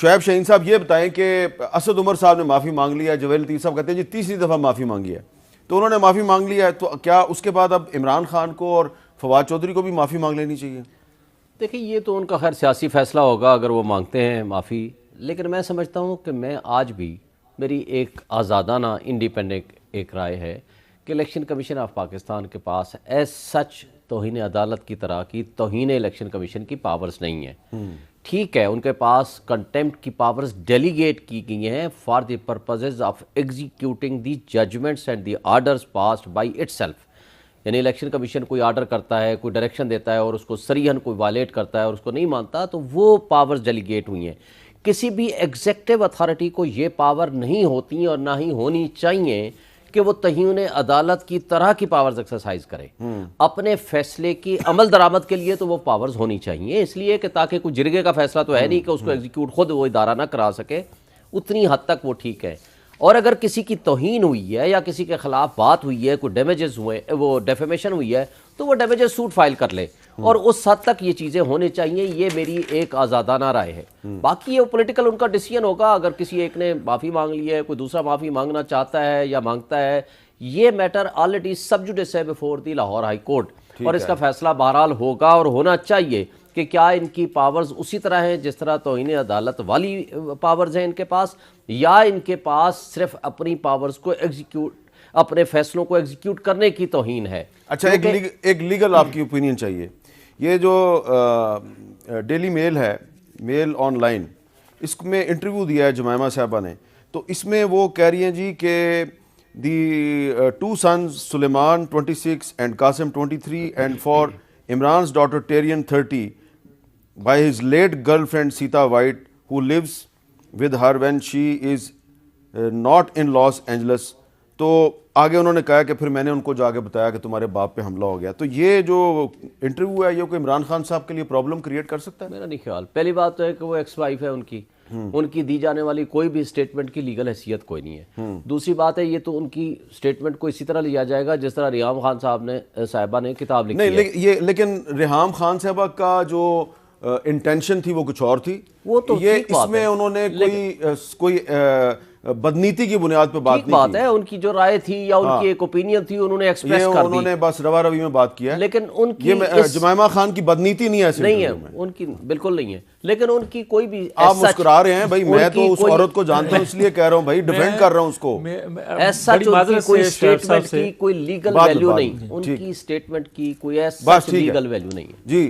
شعیب شاہین صاحب یہ بتائیں کہ اسد عمر صاحب نے معافی مانگ لیا ہے، جویل لطیف صاحب کہتے ہیں جی تیسری دفعہ معافی مانگی ہے، تو انہوں نے معافی مانگ لیا ہے، تو کیا اس کے بعد اب عمران خان کو اور فواد چودھری کو بھی معافی مانگ لینی چاہیے؟ دیکھیں یہ تو ان کا خیر سیاسی فیصلہ ہوگا اگر وہ مانگتے ہیں معافی، لیکن میں سمجھتا ہوں کہ میں آج بھی میری ایک آزادانہ انڈیپینڈنٹ ایک رائے ہے کہ الیکشن کمیشن آف پاکستان کے پاس ایز سچ توہین عدالت کی طرح کی توہین الیکشن کمیشن کی پاورز نہیں ہیں۔ ٹھیک ہے ان کے پاس کنٹیمپٹ کی پاورز ڈیلیگیٹ کی گئی ہیں for the purposes of executing the judgments and the orders passed by itself, یعنی الیکشن کمیشن کوئی آرڈر کرتا ہے، کوئی ڈائریکشن دیتا ہے اور اس کو صریحاً کوئی وائلیٹ کرتا ہے اور اس کو نہیں مانتا تو وہ پاورز ڈیلیگیٹ ہوئی ہیں۔ کسی بھی ایگزیکٹو اتھارٹی کو یہ پاور نہیں ہوتی اور نہ ہی ہونی چاہیے کہ وہ توہین عدالت کی طرح کی پاورز ایکسرسائز کرے۔ اپنے فیصلے کی عمل درآمد کے لیے تو وہ پاورز ہونی چاہیے، اس لیے کہ تاکہ کوئی جرگے کا فیصلہ تو ہے نہیں کہ اس کو ایگزیکیوٹ خود وہ ادارہ نہ کرا سکے، اتنی حد تک وہ ٹھیک ہے۔ اور اگر کسی کی توہین ہوئی ہے یا کسی کے خلاف بات ہوئی ہے، کوئی ڈیمیجز ہوئے، وہ ڈیفیمیشن ہوئی ہے تو وہ ڈیمیجز سوٹ فائل کر لے، اور اس حد تک یہ چیزیں ہونے چاہیے۔ یہ میری ایک آزادانہ رائے ہے۔ باقی یہ پولیٹیکل ان کا ڈیسیژن ہوگا، اگر کسی ایک نے معافی مانگ لی ہے، کوئی دوسرا معافی مانگنا چاہتا ہے یا مانگتا ہے، یہ میٹر آلریڈی سب جوڈس ہے before the Lahore high court, اور اس کا فیصلہ بہرحال ہوگا اور ہونا چاہیے کہ کیا ان کی پاورز اسی طرح ہیں جس طرح توہین عدالت والی پاورز ہیں ان کے پاس، یا ان کے پاس صرف اپنی پاورز کو ایگزیکیوٹ، اپنے فیصلوں کو ایگزیکیوٹ کرنے کی توہین ہے۔ اچھا ایک لیگل آپ کی اوپینین چاہیے۔ یہ جو ڈیلی میل ہے، میل آن لائن، اس میں انٹرویو دیا ہے جمائمہ صاحبہ نے، تو اس میں وہ کہہ رہی ہیں جی کہ the two sons Sulaiman 26 and Qasim 23 and for عمران's daughter Tarian 30 by his late girlfriend Sita White who lives with her when she is not in Los Angeles۔ تو آگے انہوں نے کہا کہ پھر میں نے ان کو جا کے بتایا کہ تمہارے باپ پہ حملہ ہو گیا۔ تو یہ جو انٹرویو ہے یہ کوئی عمران خان صاحب کے لیے پرابلم کریٹ کر سکتا ہے؟ میرا نہیں خیال۔ پہلی بات تو ہے کہ وہ ایکس وائف ہے ان کی دی جانے والی کوئی بھی اسٹیٹمنٹ کی لیگل حیثیت کوئی نہیں ہے۔ دوسری بات ہے یہ تو ان کی اسٹیٹمنٹ کو اسی طرح لیا جائے گا جس طرح ریحام خان صاحبہ نے کتاب لکھی ہے۔ نہیں لیکن ریحام خان صاحبہ کا جو انٹینشن تھی وہ کچھ اور تھی، وہ تو یہ اس میں انہوں نے کوئی بدنیتی کی بنیاد پہ بات نہیں کی۔ بات ہے ان کی جو رائے تھی یا ان کی ایک اوپینین تھی انہوں نے ایکسپریس کر دی، انہوں نے بس روا روی میں بات کیا ہے، لیکن ان کی یہ جمائمہ خان کی بدنیتی نہیں ہے، نہیں ہے ان کی، بالکل نہیں ہے، لیکن ان کی کوئی بھی آپ مسکرا رہے ہیں بھائی، میں تو اس عورت کو جانتا ہوں اس لیے کہہ رہا ہوں بھائی، ڈیفینڈ کر رہا ہوں اس کو۔ ایسا ان کی کوئی اسٹیٹمنٹ کی کوئی لیگل ویلیو نہیں، ان کی اسٹیٹمنٹ کی کوئی ایسا لیگل ویلیو نہیں ہے۔ جی